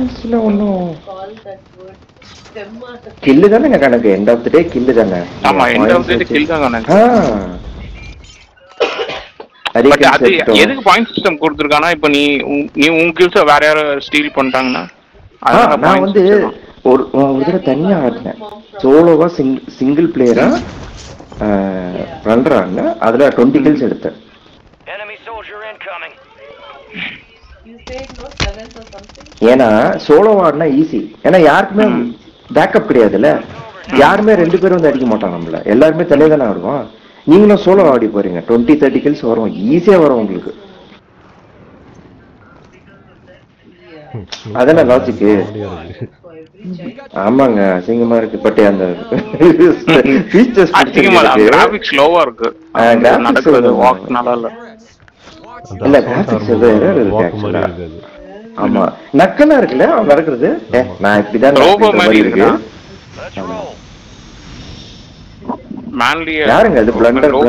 பாயிண்ட்ஸ்ல ஒன்றும் கில்லு தானே கணக்கு. End of the day kill தானே. ஆமா, end of the day kill தான் கணக்கு. பட் அது எதுக்கு பாயிண்ட் சிஸ்டம் கொடுத்துருக்கானா? இப்போ நீ உன் கில்ஸை வேற யாரும் ஸ்டீல் பண்ணிட்டாங்கன்னா நான் வந்து ஒரு தடவை தனியா ஆடினேன். சோலோவா சிங்கிள் பிளேயரா பண்றாங்க. அதுல 20 கில்ஸ் எடுத்தேன். ஏன்னா சோலோ ஆடினா ஈஸி. ஏன்னா யாருக்குமே பேக்கப் கிடையாதுல்ல. யாருமே 2 பேரும் வந்து அடிக்க மாட்டாங்க நம்மள. எல்லாருமே தனியாக தானே ஆடுவோம். நீங்களும் சோலோ ஆடி போறீங்க, 20-30 கில்ஸ் வரும், ஈஸியா வரும் உங்களுக்கு. அதான லாஜிக்கு. ஆமாங்க, அசிங்கமா இருக்கு. பட் அந்த ஃபீச்சர்ஸ் கிராபிக்ஸ் ஸ்லோவா இருக்கு. நடக்கிறது வாக் நல்லா இல்ல. இல்ல கிராபிக்ஸ் ஏதோ இருக்கு ஆக்சுவலா. ஆமா, நக்கலா இருக்குல்ல அவன் நடக்கிறது. நான் இப்படிதான் ரோபோ மாதிரி இருக்கு. யாருங்க அது? பிளண்டர்னு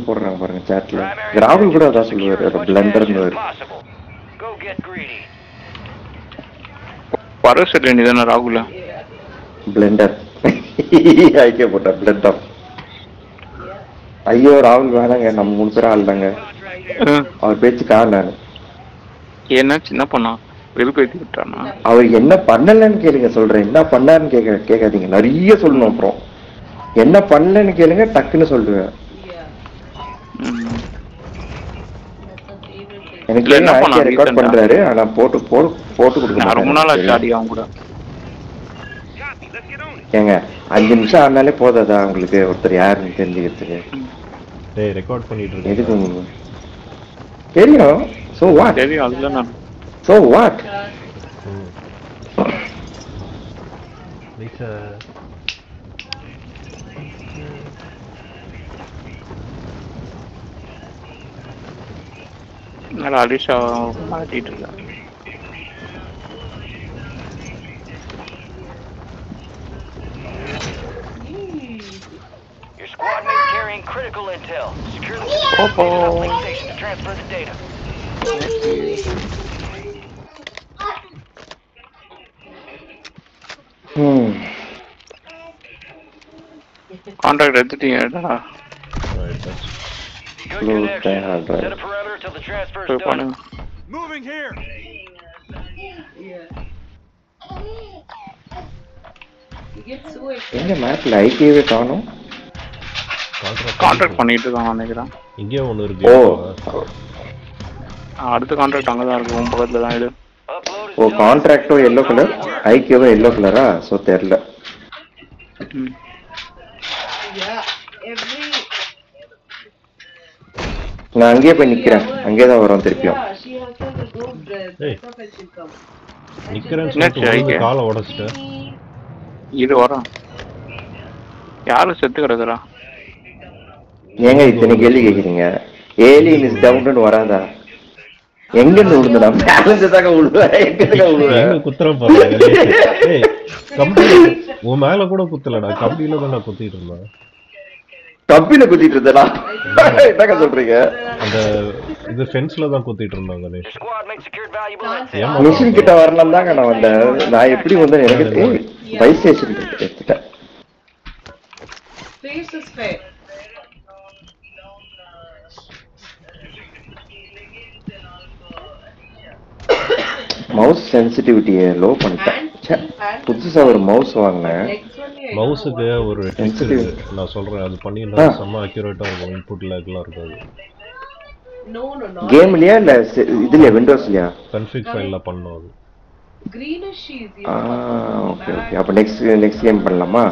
போடுறாங்க பாருங்க சாட்ல. ராகுல் கூட அதான் சொல்லுவாரு, பிளண்டர்னு. பரவச வேண்டியதானே ராகுல? பிளண்டர் ஐக்கிய போட்ட பிளண்டர். ஐயோ ராகுல் வேணாங்க, நம்ம 3 பேரும் ஆள்தாங்க. அவர் பேச்சு காணாரு. என்ன சின்ன பண்ணா வெறுப்பேத்தி விட்டானா? அவர் என்ன பண்ணலன்னு கேளுங்க, சொல்றேன். என்ன பண்ணாருன்னு கேட்காதீங்க, நிறைய சொல்லணும். அப்புறம் என்ன பண்ணலன்னு கேளுங்க, டக்குன்னு சொல்லுவேன். எனக்கு என்ன ரெக்கார்ட் பண்றாரு, ஆனா போட்டு கொடுக்க ரொம்ப நாள் ஆச்சு ஆடி அவங்க கூட. ஏங்க 5 நிமிஷம் ஆனாலே போதாதா உங்களுக்கு ஒருத்தர் யாருன்னு தெரிஞ்சுக்கிறதுக்கு? டேய் ரெக்கார்ட் பண்ணிட்டு இருக்கேன். எதுக்கு தெரியும்? So what? தெரியும், அதுதான். So what? லைசா நல்லா அலிஷா மாட்டிட்டு இருக்கா. Your squad mates carrying critical intel. Secure the uplink station to transfer the data. Contract எடுத்துட்டீங்கடா. Good connection. Set a perimeter till the transfer is done. Moving here. எங்க மேப்ல ஐடிவே காணோம். Contract பண்ணிட்டு இருக்காங்க நினைக்கிறேன். இங்கே ஒன்னு இருக்கு. அடுத்த கான்ட்ராக்ட் அங்கதான் இருக்கு, உன் பக்கத்துல தான் இது. ஓ, கான்ட்ராக்டோ எல்லோ கலர், ஐக்கியவோ எல்லோ கலரா? சோ தெரியல. நான் அங்கேயே போய் நிக்கிறேன், அங்கேயே தான் வரோம் திருப்பியும். நிக்கிறேன், காலை உடைச்சிட்டேன். இது வரோம். யாரும் செத்து கிடக்குறா? ஏங்க இத்தனை கேள்வி கேக்குறீங்க? ஏலியன் இஸ் டவுன்னு வராதா? எங்க இருந்து விழுந்தா? மேலதாங்க விழுவேன். எங்க விழுவேன்? குத்துற போறேன். ஏய் கம்பி உன் மேல கூட குத்தலடா, கம்பியில தான் நான் குத்திட்டு இருந்தேன். கம்பியில குத்திட்டு இருந்தடா? என்னங்க சொல்றீங்க? அந்த இது ஃபென்ஸ்ல தான் குத்திட்டு இருந்தாங்க. மிஷின் கிட்ட வரணும் தாங்க நான் வந்தேன். நான் எப்படி வந்தேன் எனக்கு பை ஸ்டேஷன் எடுத்துட்டேன். மவுஸ் சென்சிட்டிவிட்டியை லோ பண்ணிட்டேன். புதுசா ஒரு மவுஸ் வாங்கினேன். மவுஸுக்கு ஒரு ட்ரிக் இருக்கு, நான் சொல்றேன். அது பண்ணினா செம்ம அக்யூரேட்டா இருக்கும். இன்புட் லாக்லாம் இருக்காது. கேம்லயா இல்ல இதுல விண்டோஸ்லயா? கான்ஃபிக் ஃபைல்ல பண்ணனும் அது. Okay okay. அப்ப நெக்ஸ்ட் கேம் பண்ணலாமா?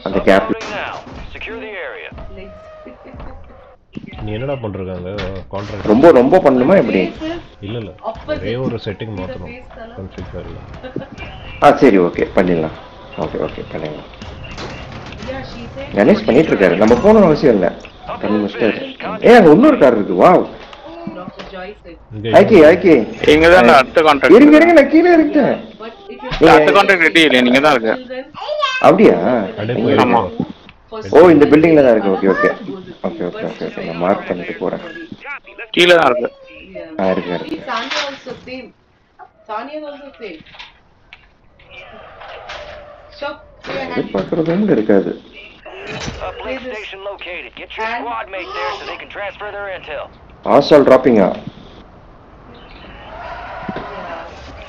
அந்த கேப் நீ என்னடா பண்றாங்க? கான்ட்ராக்ட் ரொம்ப ரொம்ப பண்ணுமா எப்படி? இல்ல ஒரே ஒரு செட்டிங் மாத்தணும் கான்ஃபிக் ஃபைல்ல. சரி ஓகே பண்ணிடலாம். ஓகே ஓகே பண்ணிடலாம். கணேஷ் பண்ணிட்டு இருக்காரு, நம்ம போகணும்னு அவசியம் இல்லை. பண்ணி முடிச்சிட்டாரு. அங்க இன்னொரு கார் இருக்கு. வாவ். ஐகே இங்கதான் அடுத்த கான்ட்ராக்ட். இருங்க நான் கீழே இருக்கேன். அடுத்த கான்ட்ராக்ட் ரெடி இல்ல, நீங்க தான் இருக்க. அப்படியா? ஆமா. ஓ இந்த பில்டிங்ல தான் இருக்கு. Okay okay okay okay okay. நான் மார்க் பண்ணிட்டு போறேன். கீழ தான் இருக்கு. இருக்கு இருக்கு. Sanya also same. Sanya also same. Stop. எதிர்பார்க்கறது ஒன்றும் இருக்காது. Uplink station located. Get your squad mate there so they can transfer their intel. ஆசால் டிராப்பிங்கா?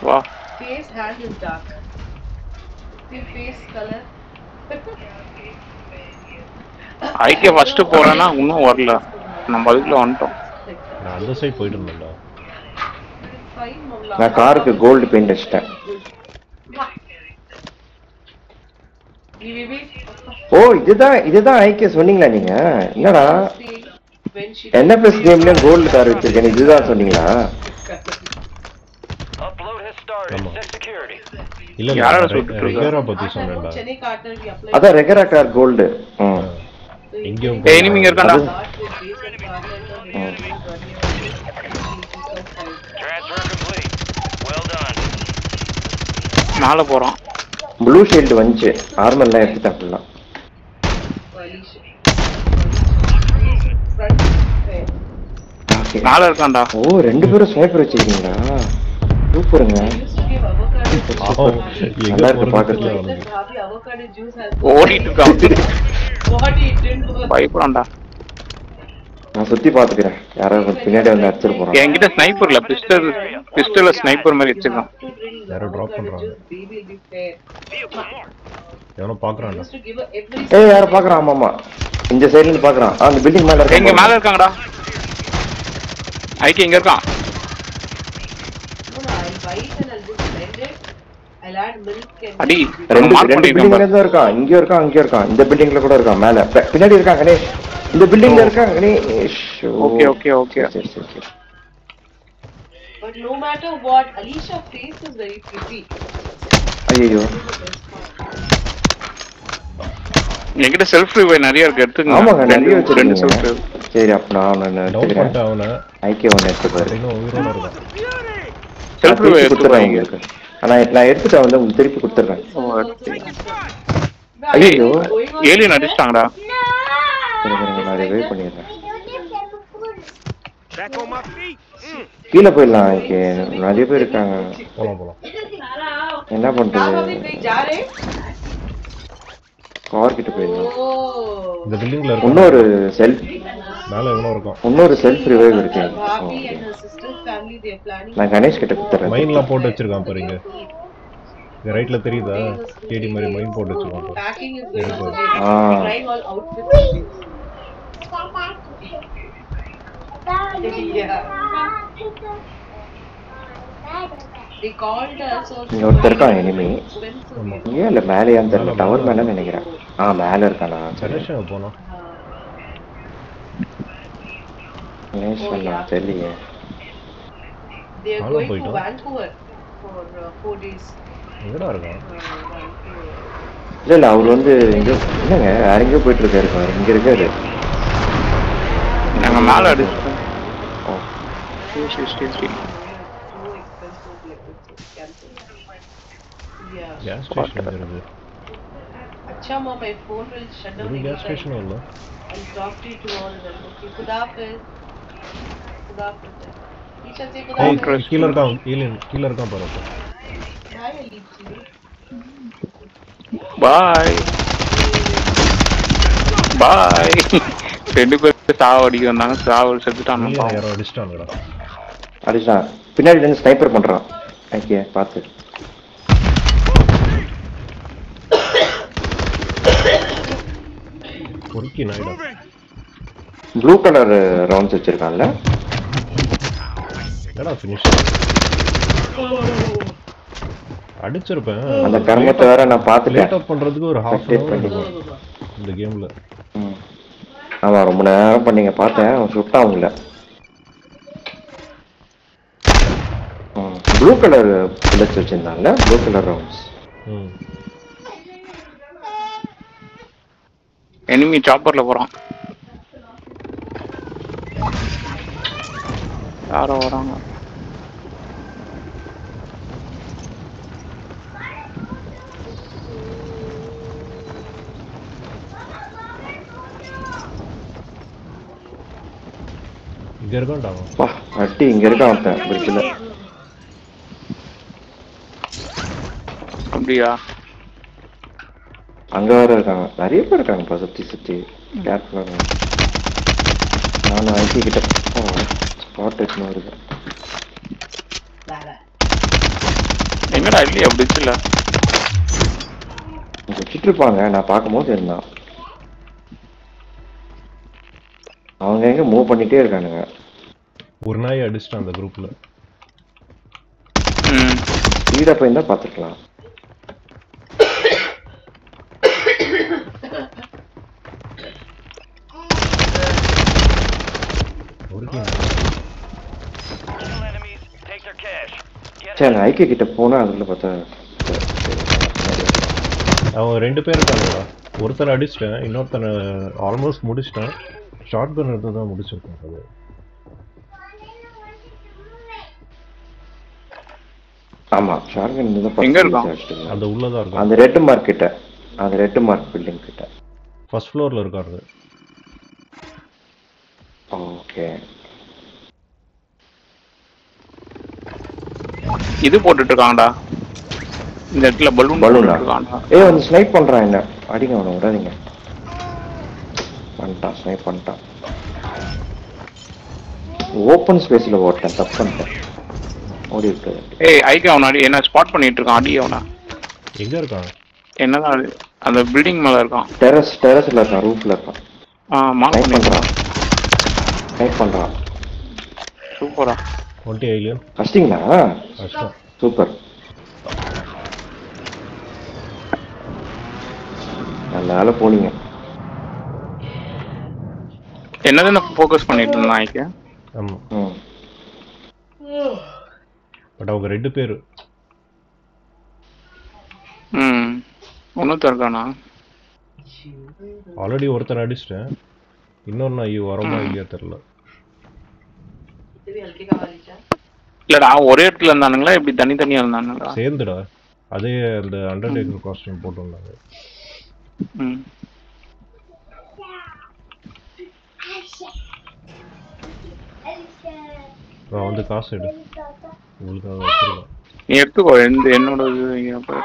வா Face hand is dark. See face color. ஐகே ஃபர்ஸ்ட் போறேன்னா இன்னும் வரல. நம்ம அதுக்குள்ள வந்துட்டோம். நான் அந்த சைடு போயிட்டு இருந்தேன்டா. நான் காருக்கு கோல்டு பெயிண்ட் அடிச்சிட்டேன். ஓ இதுதான் ஐகே சொன்னீங்களா நீங்க? என்னடா என்எஃப்எஸ் கேம்ல கோல்டு கார் வச்சிருக்கேன், இதுதான் சொன்னீங்களா? Upload has started. Set security. இல்ல யாரா இல்ல சொல்லிட்டு இருக்கா? ரெகரா பத்தி சொன்னேன்டா. அதான் ரெகரா கார் கோல்டு. எங்கேயும் எனிமிங்க இருக்கான்டா. Transfer complete. Well done. மேல போறோம். ப்ளூ ஷீல்டு வந்துச்சு, ஆர்மர்லாம் எடுத்துட்டேன் ஃபுல்லா. மேல இருக்கான்டா. ஓ ரெண்டு பேரும் ஸ்னைப்பர் வச்சிருக்கீங்களா? சூப்பருங்க. நல்லா இருக்கு பாக்குறது. ஓடிட்டு இருக்கான். பயப்படான்டா. நான் சுத்தி பாத்துக்கிறேன், யாராவது பின்னாடி வந்து அடிச்சிட்டு போறான். என்கிட்ட ஸ்னைப்பர் இல்ல, பிஸ்டல்ல ஸ்னைப்பர் மாதிரி வச்சிருக்கான். யாரோ டிராப் பண்றாங்க. எவனோ பாக்குறான்டா. ஏய் யாரோ பாக்குறான். ஆமா ஆமா இந்த சைடுல இருந்து பாக்குறான். அந்த பில்டிங் மேல இருக்கான். எங்க மேல இருக்காங்கடா. ஐகே இங்க இருக்கான். அடி ரெண்டு பில்டிங்ல தான் இருக்கான். இங்க இருக்கான் அங்க இருக்கான். இந்த பில்டிங்ல கூட இருக்கான். மேல பின்னாடி இருக்கான் கணேஷ். இந்த பில்டிங்ல இருக்கான் கணேஷ். Okay okay okay. சரி சரி சரி. But no matter what, Alicia face is very pretty. ஐயோ என்கிட்ட செல்ஃப் ரிவைவ் நிறைய இருக்கு, எடுத்துங்க. ஆமாங்க நிறைய ரெண்டு வச்சிருக்கீங்க. Self revive. சரி அப்ப நான் டவுன் எடுத்துக்கிறேன். பண்ணிட்டு அவனை ஐகே ஒன்னு எடுத்துப்பாரு. இன்னும் உயிரோட இருக்கான். செல்ஃப் ரிவைவ் கொடுத்துறேன் எடுத்துறேன். உங்களுக்கு. நான் எடுத்துட்டேன் வந்து உங்களுக்கு திருப்பி கொடுத்துறேன். ஐயோ ஏலியன் அடிச்சிட்டாங்கடா. நான் ரிவைவ் பண்ணிடுறேன். கீழே போயிடலாம். ஐகே நிறைய பேர் இருக்காங்க. போலாம் என்ன பண்றது? கார் கிட்ட போயிடலாம். இந்த பில்டிங்ல இருக்க இன்னொரு செல்ஃப் மேல எவனோ இருக்கான். இன்னொரு செல்ஃப் ரிவைவ் இருக்கு. நான் கணேஷ் கிட்ட கொடுத்துறேன். மைன்லாம் போட்டு வச்சிருக்கான் பாருங்க. இந்த ரைட்ல தெரியுதா? கேடி மாதிரி மைன் போட்டு வச்சிருக்கான். இங்க ஒருத்தர் இருக்கான் எனிமி. ஏன் இல்ல மேலேயான்னு தெரியல. டவர் மேல நினைக்கிறேன். மேல இருக்கானா? சரேஷா போனோம். தெரியலையே. எங்கடா இருக்கான்? இல்ல அவர் வந்து இங்க என்னங்க வேற எங்கேயோ போயிட்டு இருக்காரு. இங்க இருக்காரு. நாங்க மேல அடிச்சிட்டோம். கேஸ் ஸ்டேஷன் இருக்கு. अच्छा मां my phone will shut down. ஒரு கேஸ் ஸ்டேஷன் இல்ல. I'll talk to you tomorrow. Okay, good afternoon. Good afternoon. Isha से good afternoon. கீழ இருக்கான். கீழ இருக்கான் பாரு. Hi Alicia. பாய் பாய். ரெண்டு பேரும் சாவடிக்க வந்தாங்க. சாவடி செத்துட்டாங்க. யாரோ அடிச்சிட்டாங்கடா. அடிச்சான். பின்னாடி இருந்து ஸ்னைப்பர் பண்றான். ஓகே பாத்து. பொறுக்கி நாயிடா. ப்ளூ கலர் ரவுண்ட்ஸ் வச்சிருக்கான்ல. என்னடா ஃபினிஷ் அடிச்சிருப்பேன். அந்த கர்மத்தை வேற நான் பாத்துட்டேன். லேட் அப் பண்றதுக்கு ஒரு ஹாஃப் அன் ஹவர் எடுக்கும் இந்த கேம்ல. ஆமா ரொம்ப நேரம் பண்ணீங்க. பார்த்தேன் அவன் சுட்டான் உங்களை. ப்ளூ கலர் புல்லட்ஸ் வச்சிருந்தாங்கல்ல. Blue colour rounds. எனிமி சாப்பர்ல போறான். யாரோ வராங்க. இங்க இருக்கான்டா. வா அட்டி இங்க இருக்கான் ஒருத்தன் பிரிட்ஜில். அப்படியா? அங்க வேற இருக்காங்க, நிறைய பேர் இருக்காங்கப்பா சுத்தி சுத்தி. கேர்ஃபுல்லா இருங்க. நானும் ஐடி கிட்ட ஸ்பாட் எடுத்துன்னு வருது. எங்கடா இல்லையா பிரிட்ஜில்? வச்சுட்டு இருப்பாங்க, நான் பார்க்கும்போது இருந்தான். அவங்க எங்க மூவ் பண்ணிட்டே இருக்கானுங்க. ஒரு நாய் அடிச்சிட்டான் அந்த குரூப்ல. ஸ்பீடா போயிருந்தா பார்த்துக்கலாம். சரி நான் ஐக்கிய கிட்ட போனா அதுல பார்த்தா அவங்க 2 பேர் இருக்காங்கடா. ஒருத்தனை அடிச்சிட்டேன், இன்னொருத்தனை ஆல்மோஸ்ட் முடிச்சிட்டேன். ஷார்ட் கன் எடுத்து தான் முடிச்சிருக்கேன் அது. ஆமா ஷார்ட் கன் இந்த எங்க இருக்கான்? அந்த உள்ளதா இருக்கும். அந்த ரெட் மார்க் கிட்ட, அந்த ரெட் மார்க் பில்டிங் கிட்ட ஃபர்ஸ்ட் ஃப்ளோர்ல இருக்காரு. ஓகே. இது போட்டுட்டு இருக்காங்கடா இந்த இடத்துல, பலூன் பலூனா? ஏய் வந்து ஸ்னைப் பண்றான் என்ன, அடிங்க அவனை, விடாதீங்க. பண்ணிட்டான், ஸ்னைப் பண்ணிட்டான். ஓப்பன் ஸ்பேஸ்ல ஓட்டேன், தப்பு பண்ணிட்டேன். ஓடி விட்டாரு. ஏய் ஐக்கு அவன அடி, என்ன ஸ்பாட் பண்ணிட்டு இருக்கான், அடி அவனா. எங்க இருக்கான்? என்னதான் அந்த பில்டிங் மேல இருக்கான். டெரஸ்ல இருக்கான், ரூஃப்ல இருக்கான். மார்க் ஸ்னைப் பண்றான், ஸ்னைப் பண்றான். சூப்பரா. 20 ஏலியன் கஷ்டிங்களா? கஷ்டம். சூப்பர், நல்ல ஆள போனீங்க. என்னது ஃபோக்கஸ் பண்ணிட்டு இருந்தான் ஐக்கு. ஆமா. பட் அவங்க 2 பேர். ஒன்னும் இருக்கானா? ஆல்ரெடி ஒருத்தர் அடிச்சிட்டேன், இன்னொரு நாய் வரமா இல்லையா தெரியல. இல்லடா ஒரே இடத்துல இருந்தானுங்களா இப்படி தனித்தனியா இருந்தானுங்களா? சேர்ந்துடா, அதே அந்த அண்டர்டேக்கர் காஸ்டியூம் போட்டு வந்தாங்க. நான் வந்து காசு எடு, உங்களுக்கு வச்சிருக்கேன். நீ எடுத்துக்கோ, என்னோட இது.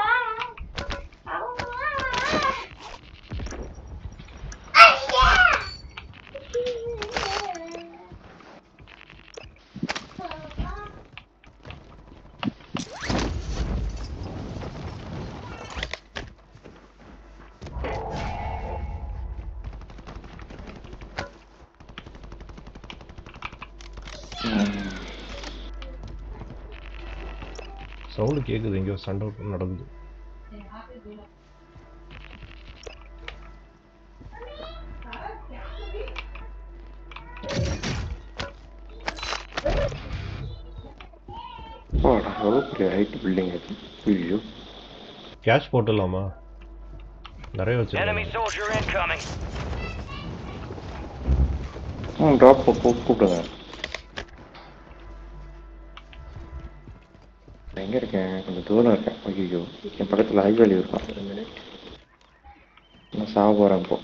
சவுண்டு கேக்குது, எங்கேயோ சண்டை நடக்குது. கேஷ் போட்டுடலாமா? நிறைய வச்சிருக்கேன். ட்ராப் கூப்பிடுங்க. எங்க இருக்கேன்? கொஞ்சம் தூரம் இருக்கேன். ஐயோ என் பக்கத்துல ஹைவேலி இருக்கான். நான் சாவ போறேன் இப்போ.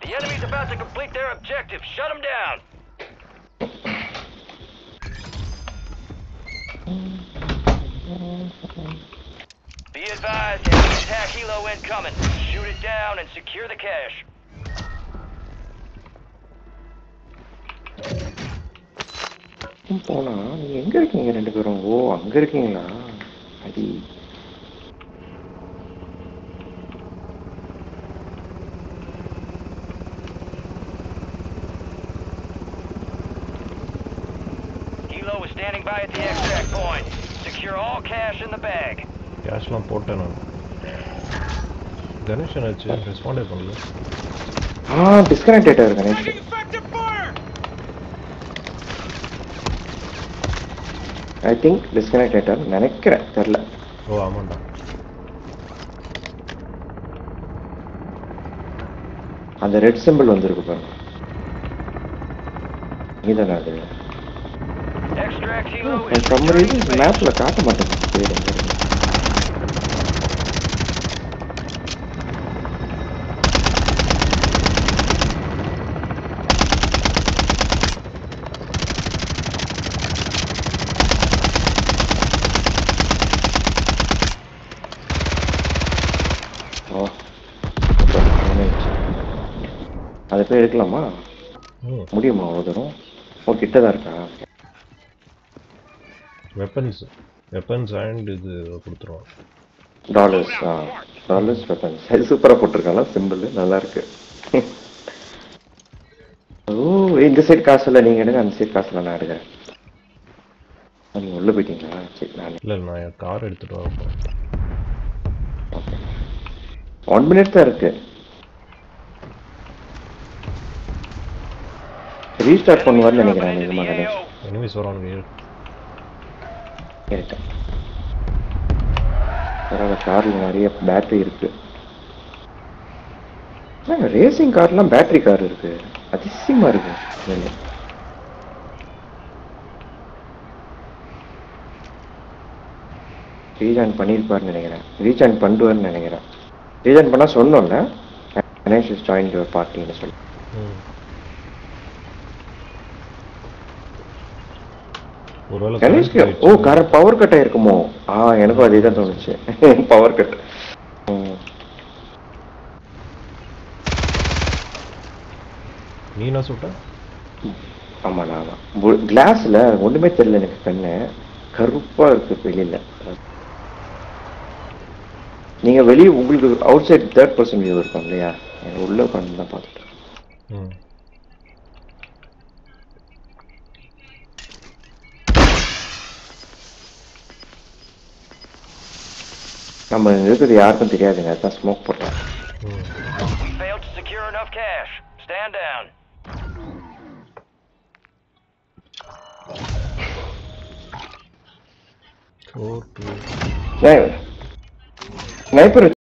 The enemy's about to complete their objective. Shut them down. Be advised, enemy attack helo incoming. Shoot it down and secure the cache. போனா நீங்க எங்க இருக்கீங்க 2 பேரும்? ஓ அங்க இருக்கீங்களா? அடி Helo is standing by at the extract point. Secure all cash in the bag. கேஷ்லாம் போட்டேன் நான். கணேஷ் என்னாச்சு? ரெஸ்பாண்டே பண்ணல. டிஸ்கனெக்ட் ஆயிட்டாரு கணேஷ். ஐ திங்க் டிஸ்கனெக்ட் ஆயிட்டாரு நினைக்கிறேன், தெரியல. ஓ ஆமாண்டா. அந்த ரெட் சிம்பிள் வந்திருக்கு பாருங்க, இதுதானே அது? மேப்ல காட்ட மாட்டேங்குது பேர் எங்க இருக்கு. போய் எடுக்கலாமா? முடியுமா அவ்வளோ தூரம்? ஓ கிட்ட தான் இருக்கா? வெப்பன்ஸ் அண்ட் இது கொடுத்துருவான். Dollars weapons. அது சூப்பராக போட்டிருக்காங்களா சிம்பிள், நல்லா இருக்கு. ஓ இந்த சைடு காசு இல்லை, நீங்கள் எடுங்க. அந்த சைடு காசு இல்லை, நான் எடுக்கிறேன். நீங்கள் உள்ளே போயிட்டீங்களா? சரி நான் இல்லை நான் என் கார் எடுத்துகிட்டு வரப்போ. 1 minute தான் இருக்கு. ரீஸ்டார்ட் பண்ணுவார்னு நினைக்கிறேன் நிஜமா கணேஷ். எனிமீஸ் வரானுங்க. கேட்டேன். பரவாயில்ல, காரில் நிறைய பேட்டரி இருக்கு. ரேசிங் கார்லாம் பேட்டரி கார் இருக்கு, அதிசயமா இருக்கு. ரீஜாயின் பண்ணியிருப்பாருன்னு நினைக்கிறேன். ரீஜாயின் பண்ணுவார்னு நினைக்கிறேன். ரீஜாயின் பண்ணால் சொன்னோம்ல, கணேஷ் இஸ் ஜாயின் யுவர் பார்ட்டின்னு சொல்லி. கணேஷ்க்கு ஓ கார பவர் கட் ஆயிருக்குமோ? எனக்கும் அதே தான் தோணுச்சு. Power cut. நீ என்ன சொல்ற? ஆமா நான் கிளாஸ்ல ஒண்ணுமே தெரியல எனக்கு. கண்ணு கருப்பா இருக்கு வெளியில. நீங்க வெளியே உங்களுக்கு out side 3rd person view இருக்கும் இல்லையா? உள்ள உட்காந்து தான் பார்த்துட்டு. நம்ம இருக்குது யாருக்கும் தெரியாதுங்க, அதான் ஸ்மோக் போட்டேன். Failed to secure enough cash. Stand down. Sniper